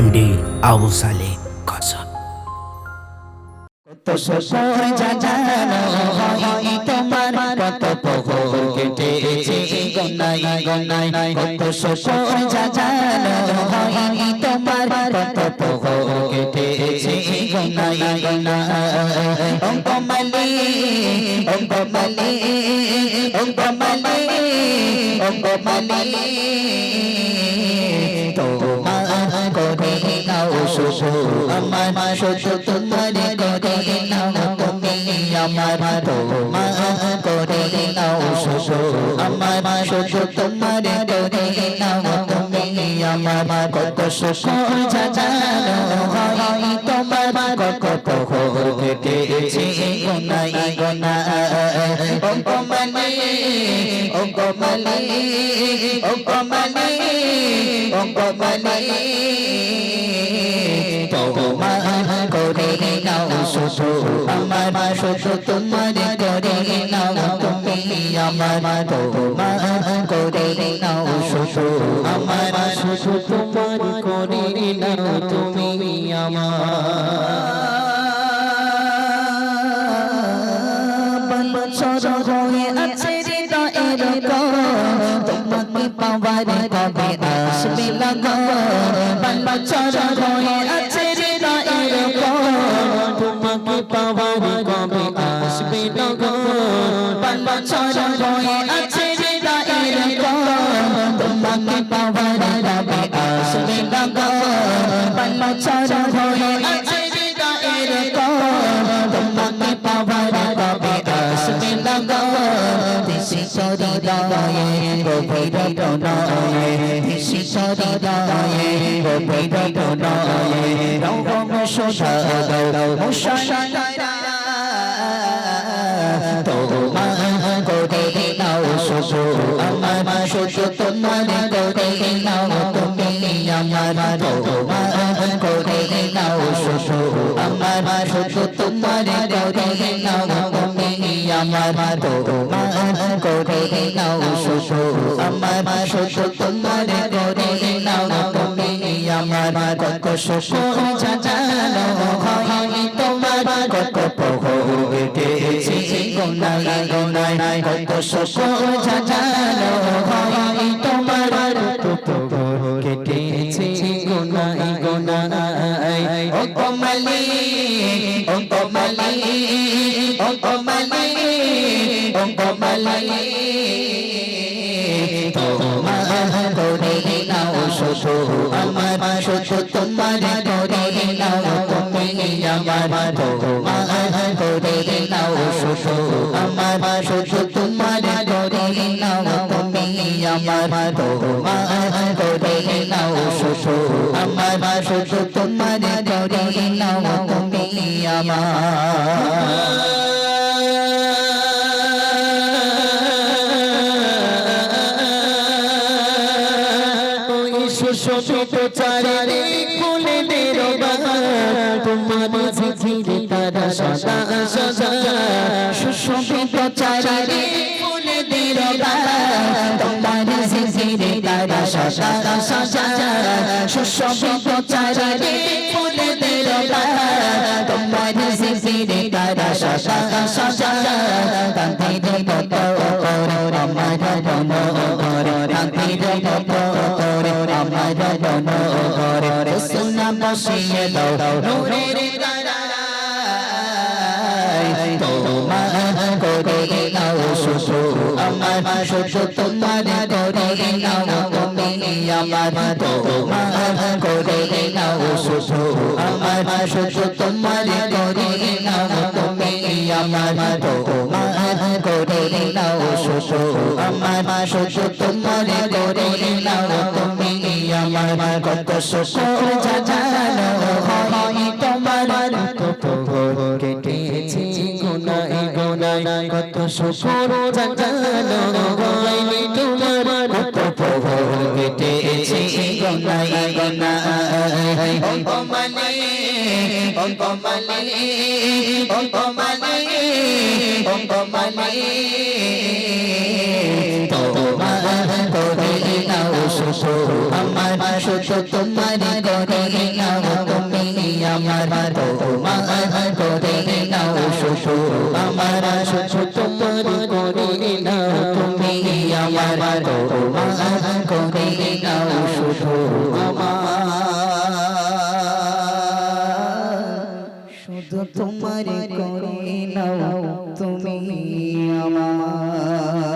MD Abu Saleh কাসম। কত শোষণ জানো হয় তোমার, কত প্রহর কেটেছে গনাই গনাই। কত শোষণ জানো হয় তোমার, কত প্রহর কেটেছে গনাই গনাই। ও কমলি ও কমলি ও কমলি ও কমলি, তোমার করে নাও শোষণ আমার, শোষণ তোমার করে নাও তুমি আমার, তোমার করে নাও শোষণ আমার, শোষণ তোমার করে নাও তুমি আমার। কত শোষণ জানো হয় তোমার, কত প্রহর কেটেছে গনাই গনাই। ও কমলি ও কমলি ও কমলি ও কমলি, তোমার করে নাও শোষণ আমার, শোষণ তোমার করে নাও তুমি আমার, তোমার করে নাও শোষণ আমার, শোষণ তোমার করে নাও তুমি আমার। বছর হয়ে আছে হৃদয়ের কোণ, তোমাকে পাওয়ার কবে আসবে লাগো। বছর হয়ে আছে হৃদয়ের কোণ, তোমাকে পাওয়ার কবে আসবে লাগো। বছর হয়ে আছে হৃদয়ের কোণ, তোমাকে পাওয়ার কবে আসবে লাগো। বছর হয়ে আছে হৃদয়ের কোণ, তোমাকে পাওয়ার কবে আসবে লাগো। হৃদয়ে গভীর প্রণয়ে, হৃদয়ে গভীর প্রণয়ে, রঙ শোষা দাও তোমার করে নাও শোষণ আমার, শোষণ তোমার করে নাও তুমি আমার, তোমার করে নাও শোষণ আমার, শোষণ তোমার করে নাও তুমি আমার, তোমার করে নাও শোষণ আমার, শোষণ তোমার করে নাও তুমি আমার। কত শোষণ জানো হয় তোমার, কত প্রহর কেটেছে গনাই গনাই। কত শোষণ জানো হয় তোমার, কত প্রহর কেটেছে গনাই গনাই। ও কমলি ও কমলি ও কমলি ও কমলি, তোমার করে নাও শোষণ আমার, শোষণ তোমার করে নাও তুমি আমার, তোমার করে নাও শোষণ আমার, শোষণ তোমার করে নাও তুমি আমার, তোমার করে নাও শোষণ আমার, শোষণ তোমার করে নাও তুমি আমার। সুশোভিত চারিদিক ফুলেদের বাগান, তোমার জিকিরে তারা সদা সদা। সুশোভিত চারিদিক ফুলেদের বাগান, তোমার জিকিরে তারা সদা সদা। সুশোভিত চারিদিক ফুলেদের বাগান, তোমার জিকিরে তারা সদা সদা। কান্তির মতো আমার মনোহর, কান্তির মতো আমার মনোহর, সোনা বসিয়ে দাও নূরের তারায়। তোমার করে নাও শোষণ আমার, শোষণ তোমার করে নাও তুমি আমার, তোমার করে নাও শোষণ আমার, শোষণ তোমার করে নাও তুমি আমার, তোমার করে নাও শোষণ আমার, শোষণ তোমার করে নাও তুমি আমার। কত শোষণ জানো হয় তোমার, কত প্রহর কেটেছে গনাই গনাই। কত শোষণ জানো হয় তোমার, কত প্রহর কেটেছে গনাই গনাই। ও কমলি ও কমলি ও কমলি ও কমলি, তোমার করে নাও শুধু আমার শুধু তোমার করে নাও তুমি আমার তোমার করে নাও শুধু আমার শুধু তোমার করে নাও তুমি আমার তোমার করে নাও শুধু আমার শুধু তোমার করে নাও তুমি আমার